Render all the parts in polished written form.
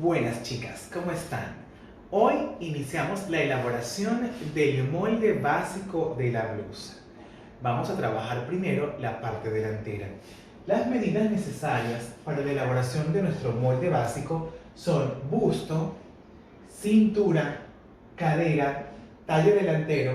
Buenas chicas, ¿cómo están? Hoy iniciamos la elaboración del molde básico de la blusa. Vamos a trabajar primero la parte delantera. Las medidas necesarias para la elaboración de nuestro molde básico son busto, cintura, cadera, talle delantero,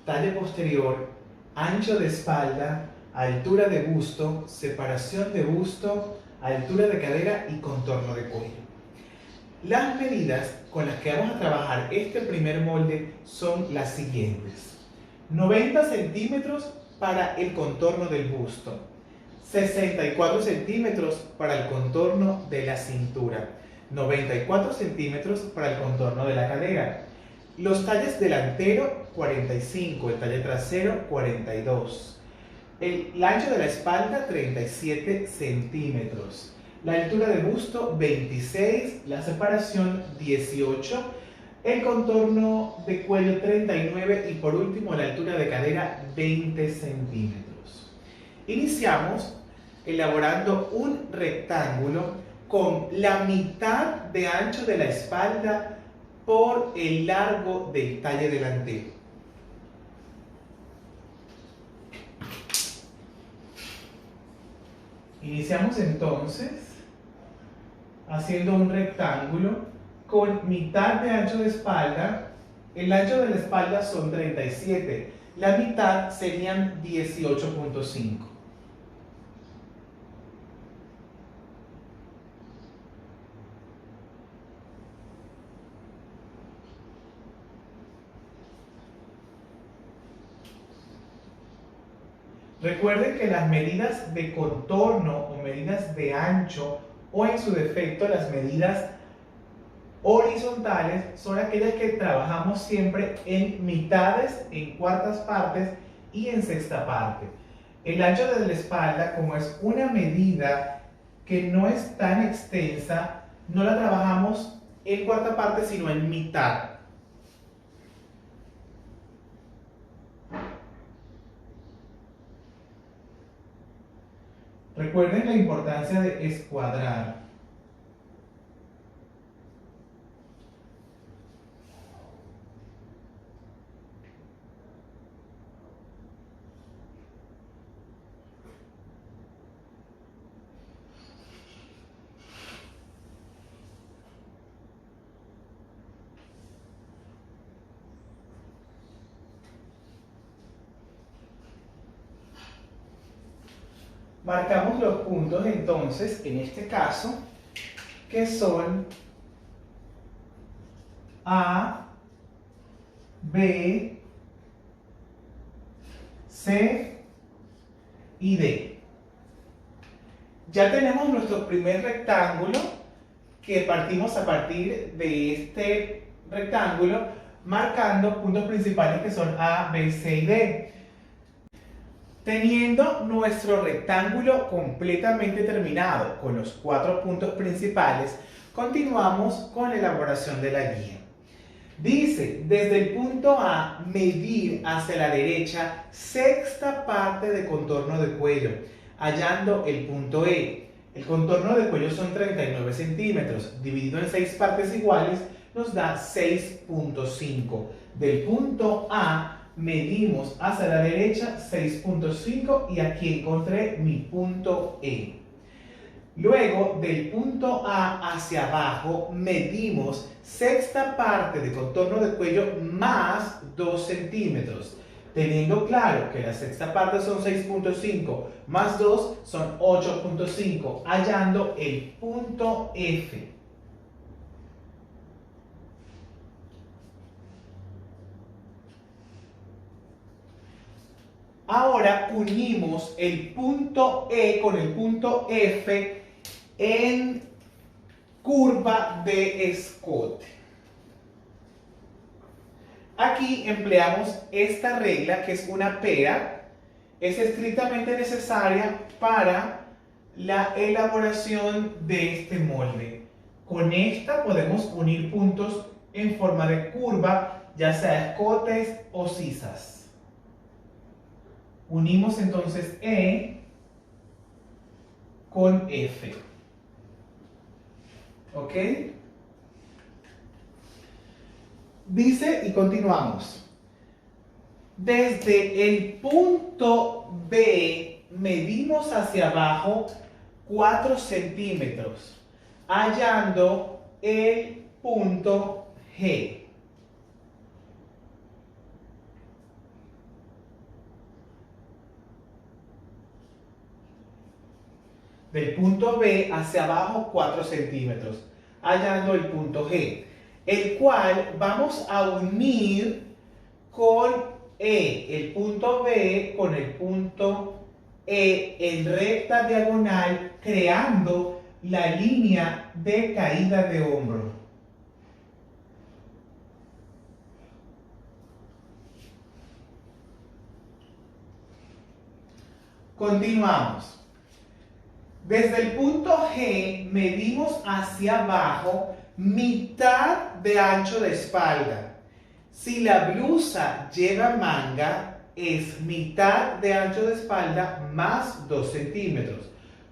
talle posterior, ancho de espalda, altura de busto, separación de busto, altura de cadera y contorno de cuello. Las medidas con las que vamos a trabajar este primer molde son las siguientes: 90 centímetros para el contorno del busto, 64 centímetros para el contorno de la cintura, 94 centímetros para el contorno de la cadera. Los talles delantero 45, el talle trasero 42, el ancho de la espalda 37 centímetros. La altura de busto 26, la separación 18, el contorno de cuello 39 y por último la altura de cadera 20 centímetros. Iniciamos elaborando un rectángulo con la mitad de ancho de la espalda por el largo del talle delantero. Iniciamos entonces haciendo un rectángulo con mitad de ancho de espalda. El ancho de la espalda son 37, la mitad serían 18.5. Recuerden que las medidas de contorno o medidas de ancho, o en su defecto las medidas horizontales, son aquellas que trabajamos siempre en mitades, en cuartas partes y en sexta parte. El ancho de la espalda, como es una medida que no es tan extensa, no la trabajamos en cuarta parte sino en mitad. Recuerden la importancia de escuadrar. Marcamos los puntos entonces, en este caso, que son A, B, C y D. Ya tenemos nuestro primer rectángulo, que partimos a partir de este rectángulo, marcando puntos principales que son A, B, C y D. Teniendo nuestro rectángulo completamente terminado con los 4 puntos principales, continuamos con la elaboración de la guía. Dice, desde el punto A, medir hacia la derecha sexta parte de contorno de cuello, hallando el punto E. El contorno de cuello son 39 centímetros, dividido en 6 partes iguales, nos da 6.5. Del punto A, medimos hacia la derecha 6.5 y aquí encontré mi punto E. Luego, del punto A hacia abajo, medimos sexta parte de contorno de cuello más 2 centímetros. Teniendo claro que la sexta parte son 6.5 más 2 son 8.5, hallando el punto F. Ahora unimos el punto E con el punto F en curva de escote. Aquí empleamos esta regla, que es una pera, es estrictamente necesaria para la elaboración de este molde. Con esta podemos unir puntos en forma de curva, ya sea escotes o sisas. Unimos entonces E con F. ¿Ok? Dice y continuamos. Desde el punto B medimos hacia abajo 4 centímetros, hallando el punto G. Del punto B hacia abajo 4 centímetros, hallando el punto G, el cual vamos a unir con E, el punto B con el punto E en recta diagonal, creando la línea de caída de hombro. Continuamos. Desde el punto G medimos hacia abajo mitad de ancho de espalda. Si la blusa lleva manga, es mitad de ancho de espalda más 2 centímetros.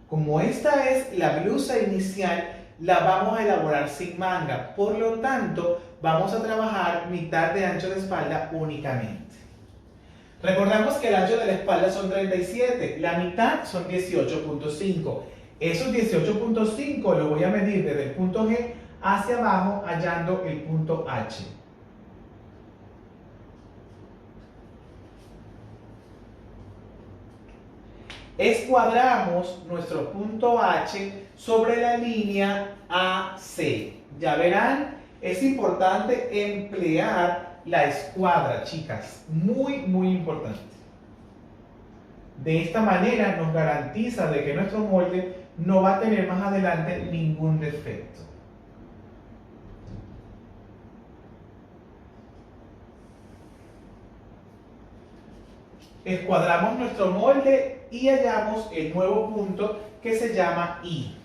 Como esta es la blusa inicial, la vamos a elaborar sin manga. Por lo tanto, vamos a trabajar mitad de ancho de espalda únicamente. Recordamos que el ancho de la espalda son 37, la mitad son 18.5. Esos 18.5 lo voy a medir desde el punto G hacia abajo, hallando el punto H. Escuadramos nuestro punto H sobre la línea AC. Ya verán, es importante emplear la escuadra, chicas. Muy, muy importante. De esta manera nos garantiza de que nuestro molde no va a tener más adelante ningún defecto. Escuadramos nuestro molde y hallamos el nuevo punto que se llama I.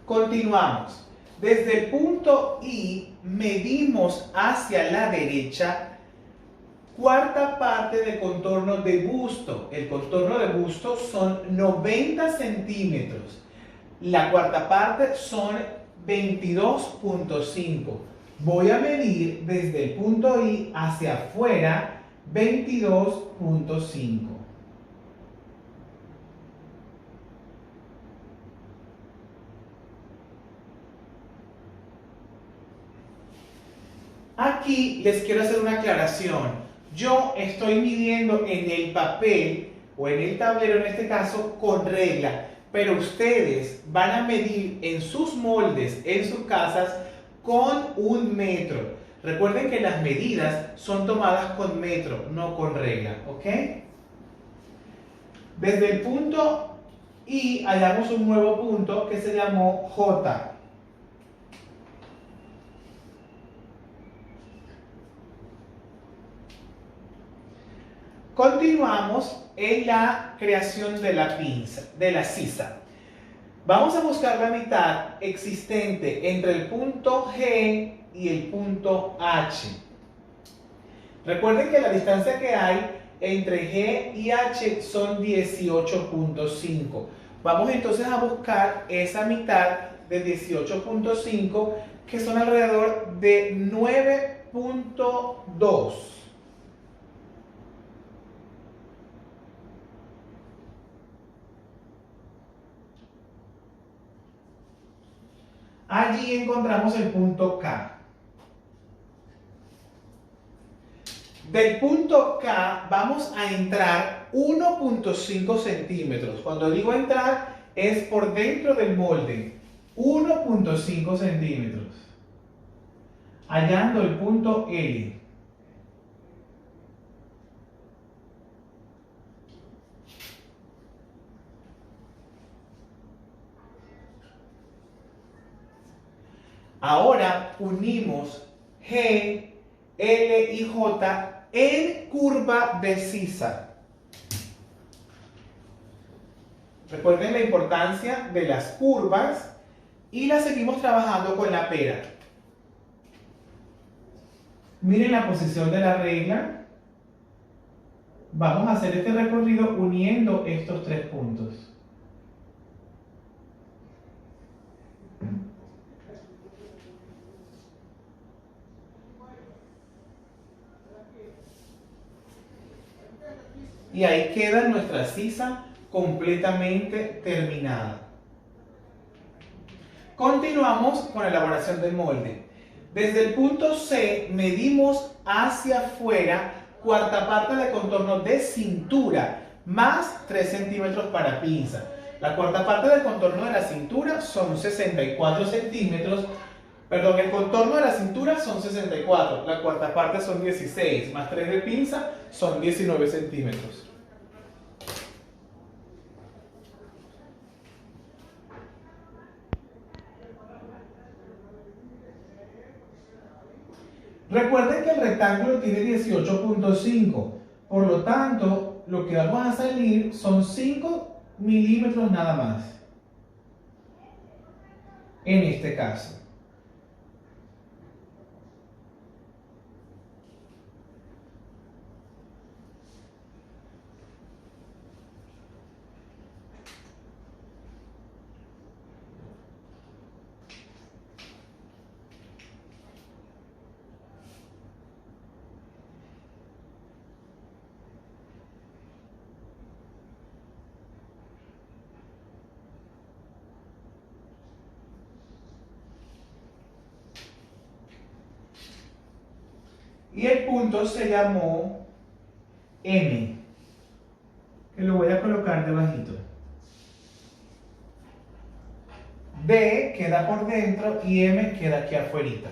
Continuamos. Desde el punto I medimos hacia la derecha cuarta parte de contorno de busto. El contorno de busto son 90 centímetros. La cuarta parte son 22.5. Voy a medir desde el punto I hacia afuera 22.5. Aquí les quiero hacer una aclaración. Yo estoy midiendo en el papel o en el tablero, en este caso, con regla. Pero ustedes van a medir en sus moldes, en sus casas, con 1 metro. Recuerden que las medidas son tomadas con metro, no con regla, ¿ok? Desde el punto I hallamos un nuevo punto que se llamó J. Continuamos en la creación de la pinza, de la sisa. Vamos a buscar la mitad existente entre el punto G y el punto H. Recuerden que la distancia que hay entre G y H son 18.5. Vamos entonces a buscar esa mitad de 18.5, que son alrededor de 9.2. Allí encontramos el punto K. Del punto K vamos a entrar 1.5 centímetros. Cuando digo entrar, es por dentro del molde. 1.5 centímetros. Hallando el punto L. Ahora unimos G, L y J en curva de sisa. Recuerden la importancia de las curvas y la seguimos trabajando con la pera. Miren la posición de la regla. Vamos a hacer este recorrido uniendo estos 3 puntos. Y ahí queda nuestra sisa completamente terminada. Continuamos con la elaboración del molde. Desde el punto C medimos hacia afuera cuarta parte de contorno de cintura más 3 centímetros para pinza. La cuarta parte del contorno de la cintura son 64 centímetros. Perdón, el contorno de la cintura son 64, la cuarta parte son 16, más 3 de pinza son 19 centímetros. Recuerden que el rectángulo tiene 18.5, por lo tanto, lo que vamos a salir son 5 milímetros nada más. En este caso. Y el punto se llamó M, que lo voy a colocar debajito. D queda por dentro y M queda aquí afuera.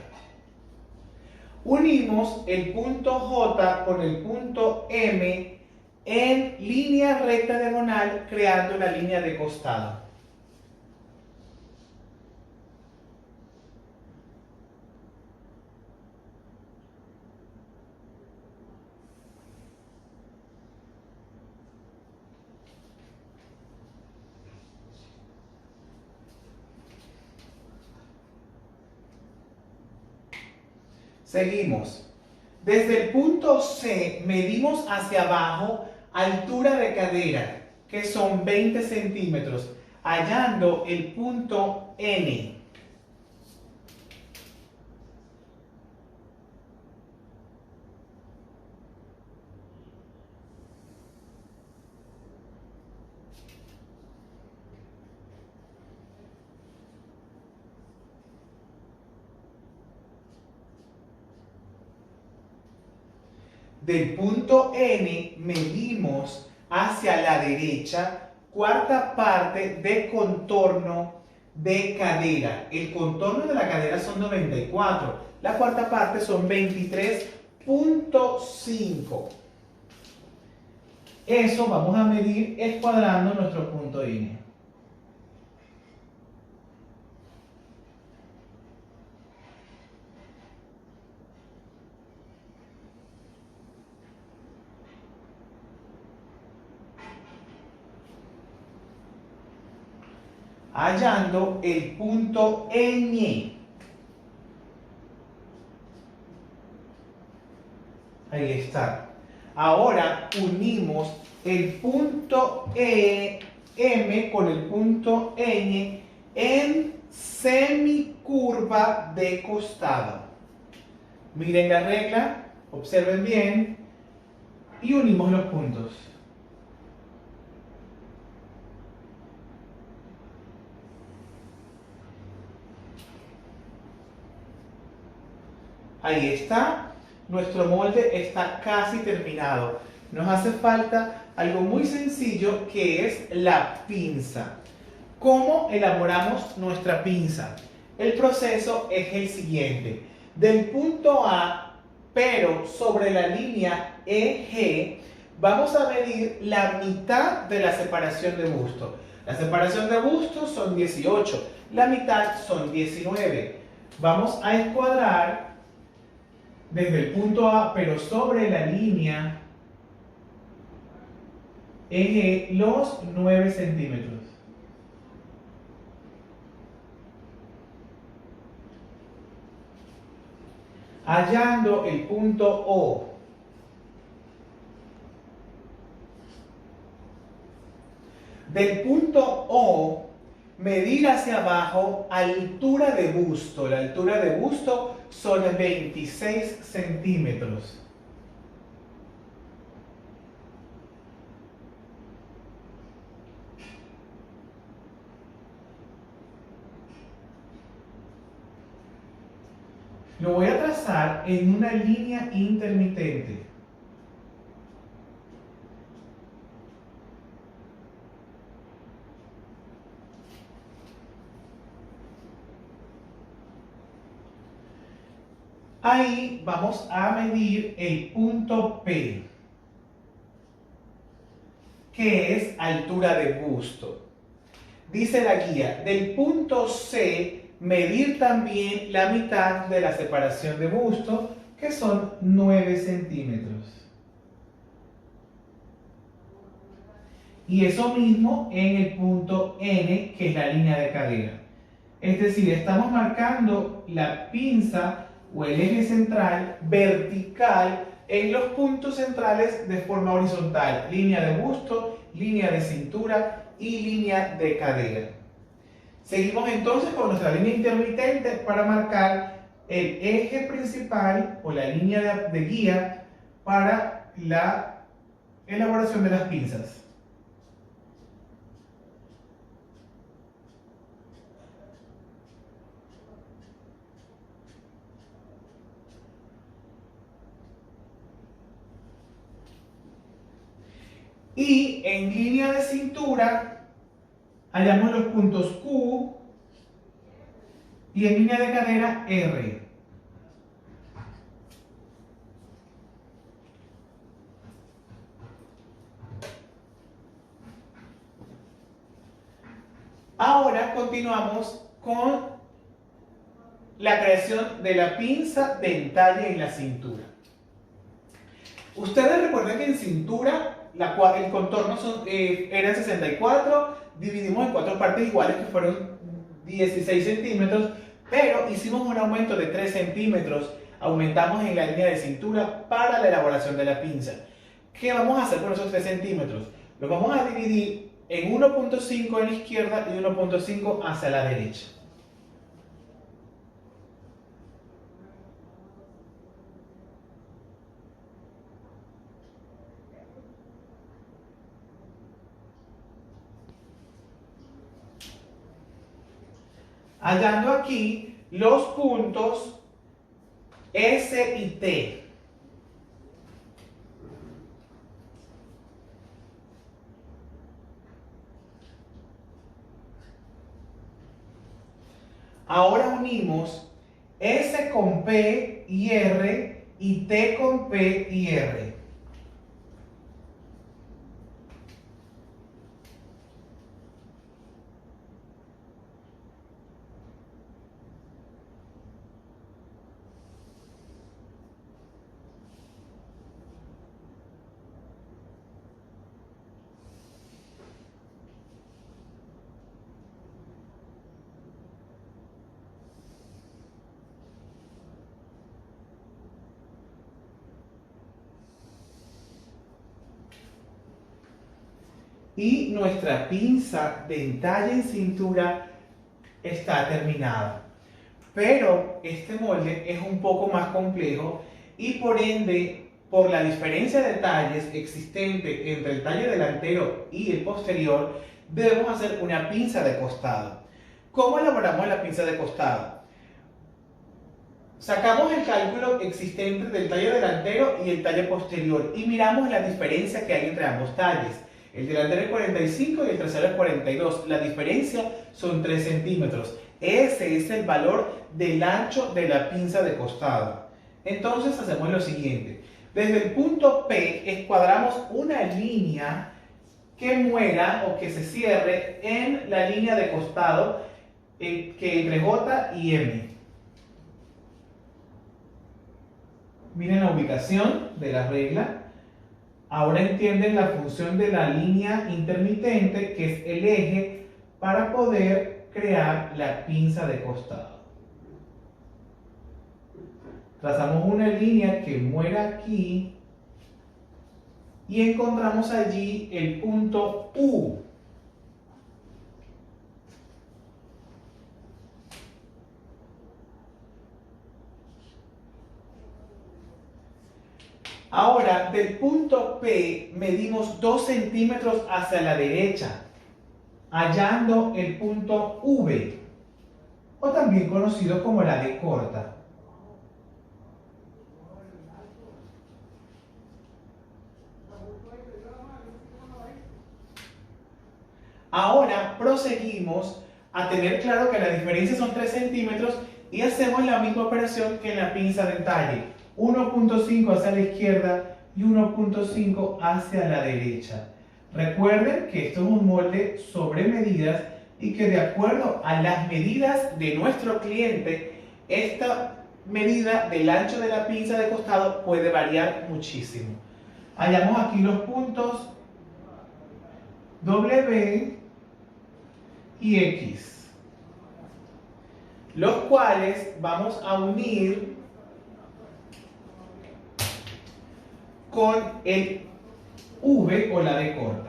Unimos el punto J con el punto M en línea recta diagonal, creando la línea de costado. Seguimos. Desde el punto C medimos hacia abajo altura de cadera, que son 20 centímetros, hallando el punto N. Del punto N medimos hacia la derecha cuarta parte de contorno de cadera. El contorno de la cadera son 94. La cuarta parte son 23.5. Eso vamos a medir escuadrando nuestro punto N. Hallando el punto Ñ. Ahí está. Ahora unimos el punto M con el punto Ñ en semicurva de costado. Miren la regla, observen bien y unimos los puntos. Ahí está, nuestro molde está casi terminado. Nos hace falta algo muy sencillo que es la pinza. ¿Cómo elaboramos nuestra pinza? El proceso es el siguiente. Del punto A, pero sobre la línea EG, vamos a medir la mitad de la separación de busto. La separación de busto son 18, la mitad son 19. Vamos a escuadrar desde el punto A, pero sobre la línea EG, los 9 centímetros. Hallando el punto O. Del punto O, medir hacia abajo altura de busto. La altura de busto son 26 centímetros. Lo voy a trazar en una línea intermitente. Ahí vamos a medir el punto P, que es altura de busto. Dice la guía, del punto C, medir también la mitad de la separación de busto, que son 9 centímetros. Y eso mismo en el punto N, que es la línea de cadera. Es decir, estamos marcando la pinza o el eje central vertical en los puntos centrales de forma horizontal. Línea de busto, línea de cintura y línea de cadera. Seguimos entonces con nuestra línea intermitente para marcar el eje principal o la línea de guía para la elaboración de las pinzas. Y en línea de cintura hallamos los puntos Q y en línea de cadera R. Ahora continuamos con la creación de la pinza de entalle en la cintura. Ustedes recuerdan que en cintura el contorno eran 64, dividimos en 4 partes iguales que fueron 16 centímetros, pero hicimos un aumento de 3 centímetros, aumentamos en la línea de cintura para la elaboración de la pinza. ¿Qué vamos a hacer con esos 3 centímetros? Los vamos a dividir en 1.5 en la izquierda y 1.5 hacia la derecha. Hallando aquí los puntos S y T. Ahora unimos S con P y R y T con P y R. Y nuestra pinza de entalle en cintura está terminada. Pero este molde es un poco más complejo y por ende, por la diferencia de talles existente entre el talle delantero y el posterior, debemos hacer una pinza de costado. ¿Cómo elaboramos la pinza de costado? Sacamos el cálculo existente del talle delantero y el talle posterior y miramos la diferencia que hay entre ambos talles. El delantero es 45 y el trasero es 42. La diferencia son 3 centímetros. Ese es el valor del ancho de la pinza de costado. Entonces hacemos lo siguiente. Desde el punto P escuadramos una línea que muera o que se cierre en la línea de costado que entre J y M. Miren la ubicación de la regla. Ahora entienden la función de la línea intermitente, que es el eje, para poder crear la pinza de costado. Trazamos una línea que muera aquí y encontramos allí el punto U. Ahora, del punto P medimos 2 centímetros hacia la derecha, hallando el punto V, o también conocido como la D corta. Ahora proseguimos a tener claro que la diferencia son 3 centímetros y hacemos la misma operación que en la pinza de talle. 1.5 hacia la izquierda y 1.5 hacia la derecha. Recuerden que esto es un molde sobre medidas y que de acuerdo a las medidas de nuestro cliente, esta medida del ancho de la pinza de costado puede variar muchísimo. Hallamos aquí los puntos W y X, los cuales vamos a unir con el V o la D corta.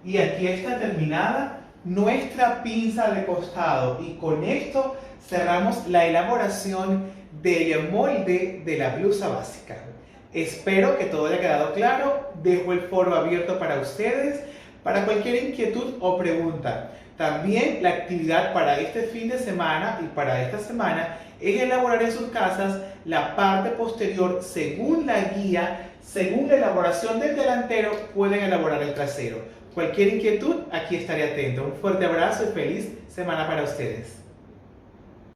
Y aquí está terminada nuestra pinza de costado y con esto cerramos la elaboración del molde de la blusa básica. Espero que todo haya quedado claro. Dejo el foro abierto para ustedes para cualquier inquietud o pregunta. También la actividad para este fin de semana y para esta semana es elaborar en sus casas la parte posterior según la guía. Según la elaboración del delantero pueden elaborar el trasero. Cualquier inquietud, aquí estaré atento. Un fuerte abrazo y feliz semana para ustedes.